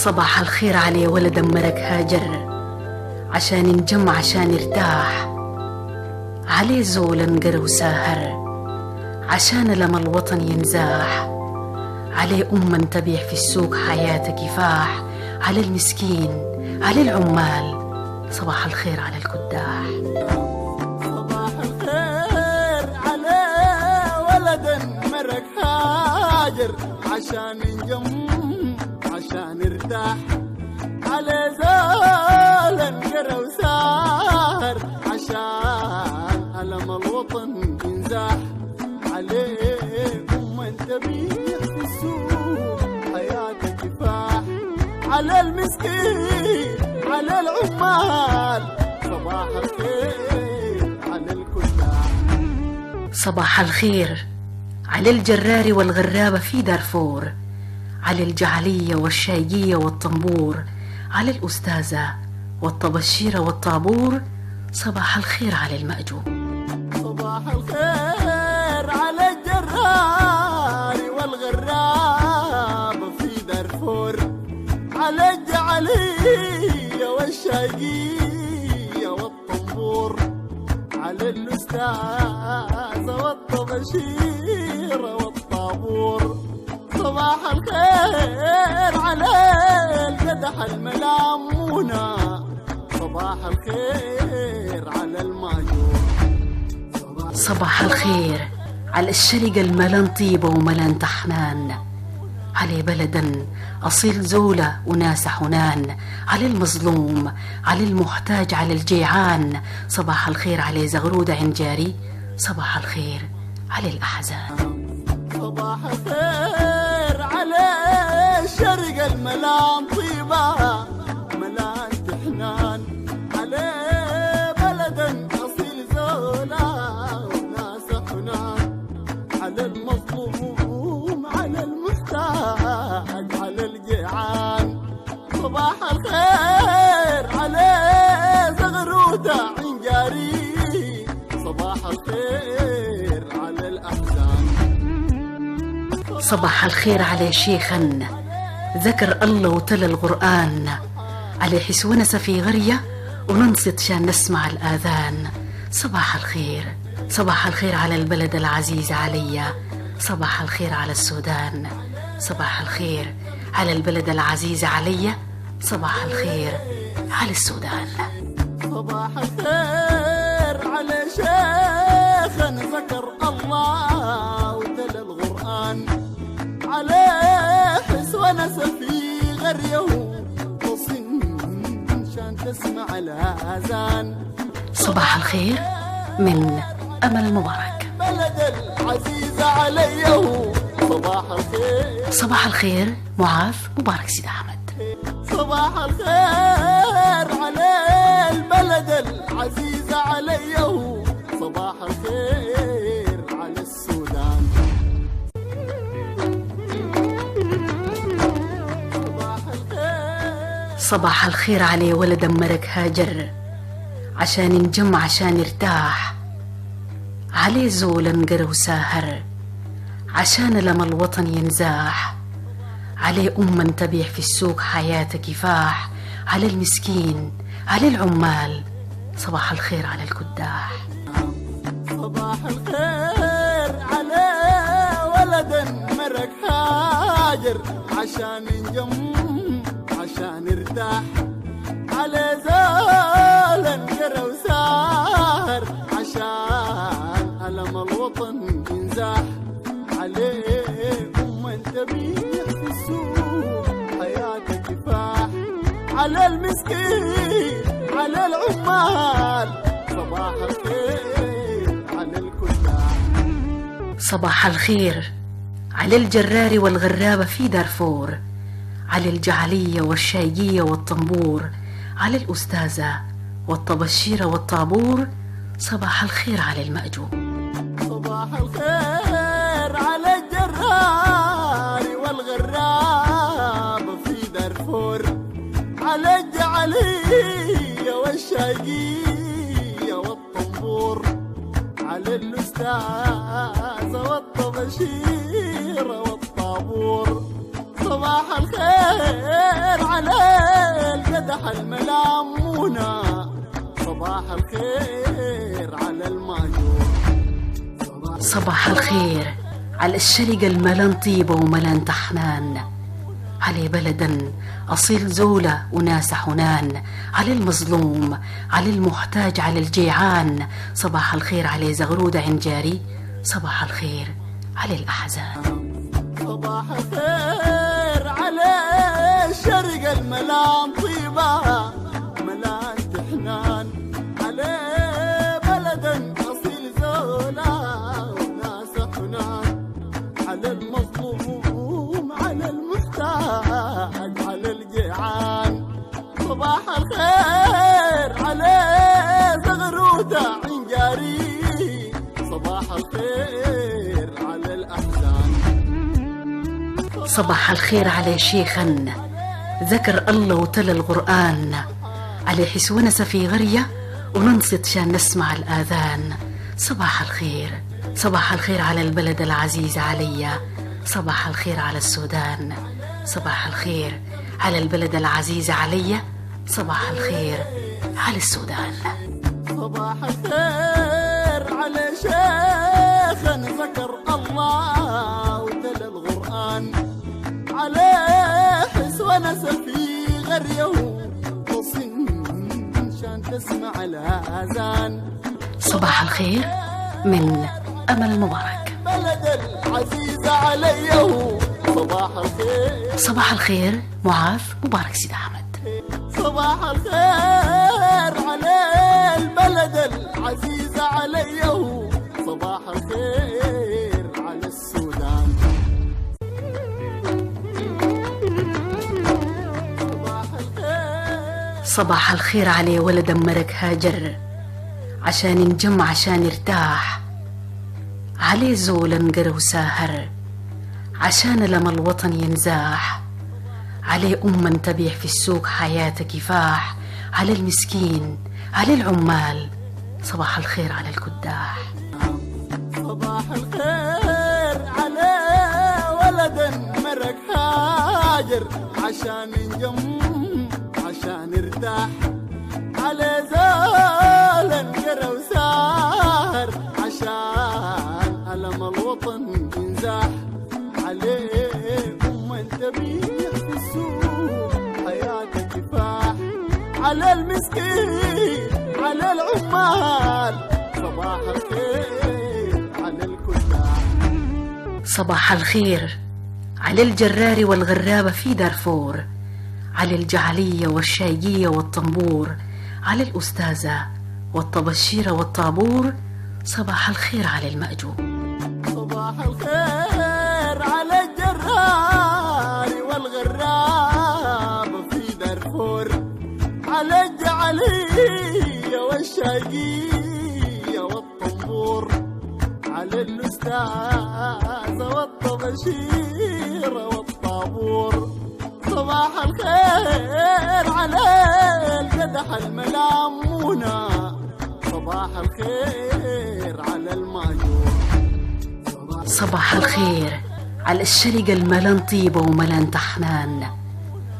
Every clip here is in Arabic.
صباح الخير عليه ولد أمرك هاجر عشان ينجم عشان يرتاح، عليه زول انقر وساهر عشان لما الوطن ينزاح، عليه تبيع في السوق حياته كفاح، على المسكين على العمال صباح الخير على الكداح. صباح الخير على ولد أمرك هاجر عشان ينجم عشان يرتاح، على زول انقر وساهر عشان ألم الوطن ينزاح، عليه تبيع في السوق حياته كفاح، على المسكين على العمال صباح الخير على الكداح. صباح الخير على الجراري والغرابة في دارفور، على الجعلية والشايقية والطنبور، على الأستاذة والطبشيرة والطابور صباح الخير على المأجور. صباح الخير على الجراري والغرابة في دارفور، على الجعلية والشايقية والطنبور، على الأستاذة والطبشيرة والطابور صباح الخير على القدح الملامونة، صباح الخير على الماجور. صباح الخير على الشرق الملان طيبة وملان تحنان، على بلدا أصيل زولة وناس حنان، على المظلوم على المحتاج على الجيعان صباح الخير على زغرودة عنجاري، صباح الخير على الأحزان. صباح الخير على الشرق الملان طيبة ملان تحنان، على بلدا أصيل زولة وناس حنان، على المظلوم على المحتاج على الجيعان صباح الخير على زغرودة عنجاري، صباح الخير على الأحزان. صباح الخير على شيخا ذكر الله وتلا القرآن، على حسونس في غرية وننصت شان نسمع الآذان صباح الخير. صباح الخير على البلد العزيز عليا، صباح الخير على السودان، صباح الخير على البلد العزيز عليا، صباح الخير على السودان. صباح الخير على شيخ ذكر الله وتلا القرآن، على حس ونس في غريه وصن شان تسمع الآذان. صباح الخير من أمل مبارك. بلد العزيز عليه صباح الخير. صباح الخير معاذ مبارك سيد أحمد. صباح الخير على البلد العزيز عليه، صباح الخير على السودان. صباح الخير صباح الخير عليه ولد أمرك هاجر عشان ينجم عشان يرتاح، عليه زول انقر وساهر عشان لما الوطن ينزاح، عليه تبيع في السوق حياته كفاح، على المسكين على العمال صباح الخير على الكداح. صباح الخير على ولد أمرك هاجر عشان ينجم عشان يرتاح، على زول انقر وساهر عشان ألم الوطن ينزاح، عليه تبيع في السوق حياته كفاح، على المسكين على العمال صباح الخير على الكداح. صباح الخير على الجراري والغرابة في دارفور، على الجعلية والشايقية والطنبور، على الأستاذة والطبشيرة والطابور صباح الخير على المأجور. صباح الخير على الجراري والغرابة في دارفور، على الجعلية والشايقية والطنبور، على الأستاذة والطبشيرة والطابور صباح الخير الخير على القدح الملامونة، صباح الخير على الماجور. صباح الخير على الشرق الملان طيبة وملان تحنان، على بلدا أصيل زولة وناس حنان، على المظلوم على المحتاج على الجيعان. صباح الخير على زغرودة عنجاري، صباح الخير على الأحزان. صباح الخير على الشرق الملان طيبة ملان تحنان، على بلدا أصيل زولة وناس حنان، على المظلوم على المحتاج على الجيعان. صباح الخير على زغروتة عنجاري، صباح الخير على الأحزان. صباح الخير على شيخا ذكر الله وتلا القرآن، على حسونسة في غرية وننصت شان نسمع الآذان. صباح الخير صباح الخير على البلد العزيز عليا، صباح الخير على السودان، صباح الخير على البلد العزيز عليا، صباح الخير على السودان. صباح الخير على شيخ ذكر الله وتلا القرآن، على حس ونس في غريه وصن شان تسمع الآذان. صباح الخير من أمل مبارك. بلد العزيز عليه صباح الخير. صباح الخير معاذ مبارك سيد أحمد. صباح الخير على البلد العزيز عليه، صباح الخير على السودان. صباح الخير صباح الخير على ولد مرك هاجر، عشان نجمع عشان يرتاح، عليه زول انقر وساهر عشان لما الوطن ينزاح، عليه تبيع في السوق حياته كفاح، على المسكين على العمال، صباح الخير على الكداح. صباح الخير على ولد مرك هاجر، عشان نجم عشان نرتاح، على زول انقر وساهر عشان ألم الوطن ينزاح، عليه تبيع في السوق حياتك كفاح، على المسكين على العمال، صباح الخير على الكداح. صباح الخير على الجرار والغرابة في دارفور، على الجعلية والشايقية والطنبور، على الأستاذة والطبشيرة والطابور، صباح الخير على المأجور. صباح الخير على الجرار والغرابة في دارفور، على الجعلية والشايقية والطنبور، على الأستاذة والطبشيرة والطابور. صباح الخير على القدح الملامونة، صباح الخير على الماجور. صباح الخير على الشرق الملان طيبة وملان تحنان،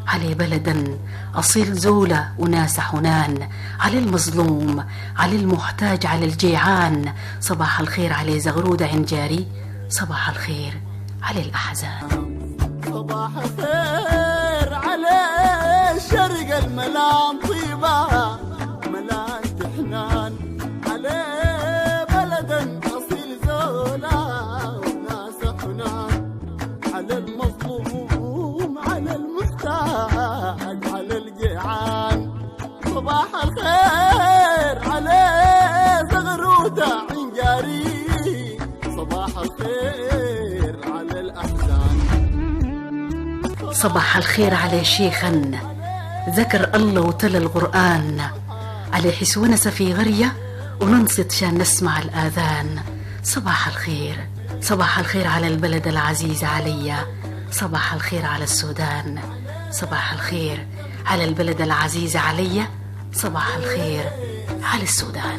على بلدا أصيل زولة وناس حنان، على المظلوم على المحتاج على الجيعان. صباح الخير على زغرودة عنجاري، صباح الخير على الأحزان. صباح الخير على الشرق الملان طيبة ملان تحنان، على بلدا أصيل زولة وناس حنان، على المظلوم على المحتاج على الجيعان. صباح الخير على زغروتة عنجاري، صباح الخير على الأحزان. صباح الخير على شيخا ذكر الله وتلا القرآن، على حسونسة في غرية وننصت شان نسمع الآذان. صباح الخير صباح الخير على البلد العزيز عليا، صباح الخير على السودان، صباح الخير على البلد العزيز عليا، صباح الخير على السودان.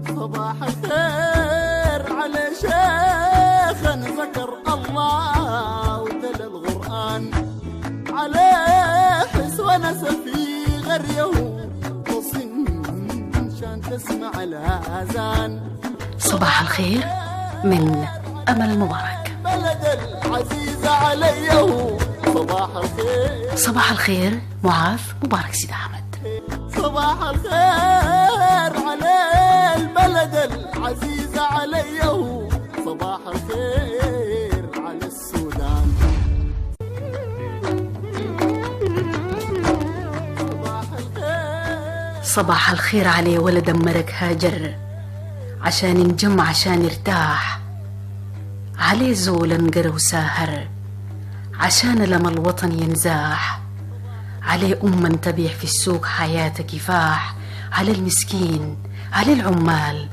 صباح الخير على شيخ ذكر الله وتلا القرآن، عليه ونس في غريه وصن شان تسمع الآذان. صباح الخير من أمل مبارك. بلد العزيز عليه صباح الخير. صباح الخير معاذ مبارك سيد أحمد. صباح الخير على البلد العزيز عليه صباح الخير على السودان. صباح الخير. صباح الخير عليه ولد مرك هاجر عشان نجم عشان يرتاح، عليه زول انقر وساهر عشان لما الوطن ينزاح، عليه تبيع في السوق حياته كفاح، على المسكين على العمال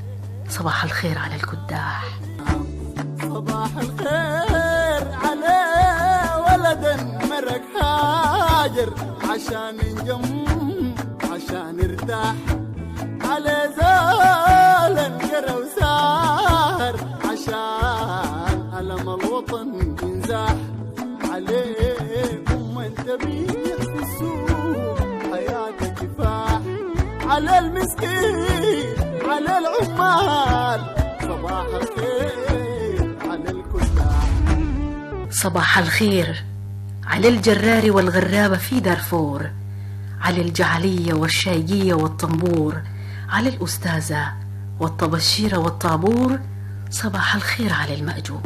صباح الخير على الكداح. صباح الخير على ولد مرك هاجر عشان نجم عشان ارتاح، على زول انقر وساهر عشان ألم الوطن ينزاح، عليه تبيع في السوق حياته كفاح، على المسكين على العمال صباح الخير على الكداح. صباح الخير على الجرار والغرابة في دارفور، على الجعلية والشايقية والطنبور، على الأستاذة والطبشيرة والطابور صباح الخير على المأجور.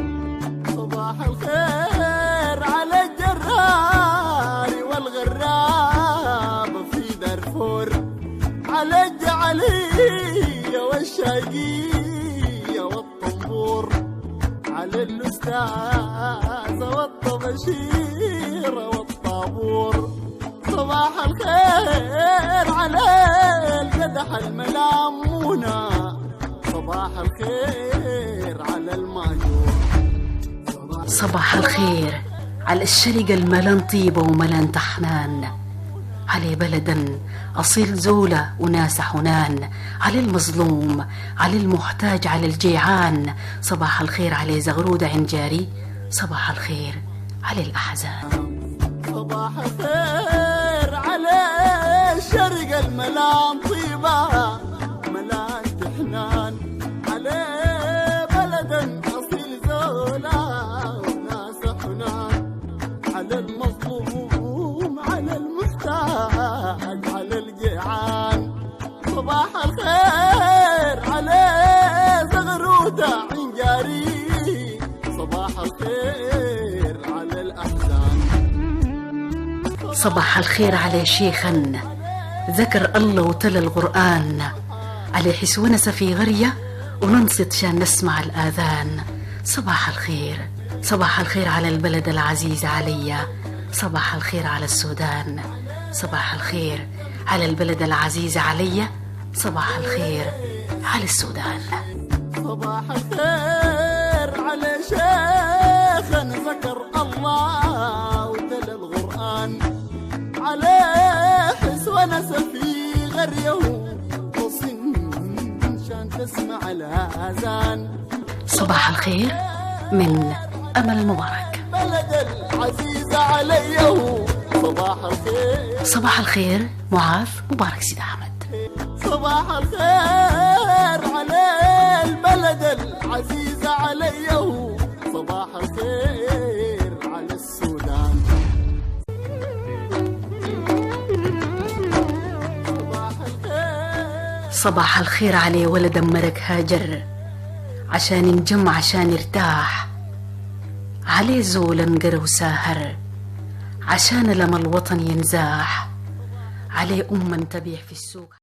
صباح الخير على الجرار والغرابة في دارفور، على الجعلية والشايقية والطنبور، على الأستاذة والطبشيرة والطابور صباح الخير على القدح الملامونة، صباح الخير على الماجور. صباح الخير على الشرق الملان طيبة وملان تحنان، على بلدا أصيل زولة وناس حنان، على المظلوم على المحتاج على الجيعان صباح الخير على زغرودة عنجاري، صباح الخير على الأحزان. صباح الخير على الشرق الملان طيبة ملان تحنان، على بلدا أصيل زولة وناس حنان، على المظلوم على المحتاج على الجيعان صباح الخير على زغرودة عنجاري، صباح الخير على الأحزان. صباح الخير على شيخا ذكر الله وتلا القرآن، على حسونس في غرية وننصت شان نسمع الآذان صباح الخير. صباح الخير على البلد العزيز عليا، صباح الخير على السودان، صباح الخير على البلد العزيز عليا، صباح الخير على السودان. صباح الخير على شيخا ذكر الله وتلا القرآن، على حسونس في غريه وصن شان تسمع الآذان. صباح الخير من أمل مبارك. بلد العزيز عليه صباح الخير. صباح الخير معاذ مبارك سيد أحمد. صباح الخير على البلد العزيز عليه صباح الخير على السودان. صباح الخير. صباح الخير عليه ولد مرك هاجر عشان نجم عشان يرتاح، عليه زول انقر وساهر عشان لما الوطن ينزاح، عليه تبيع في السوق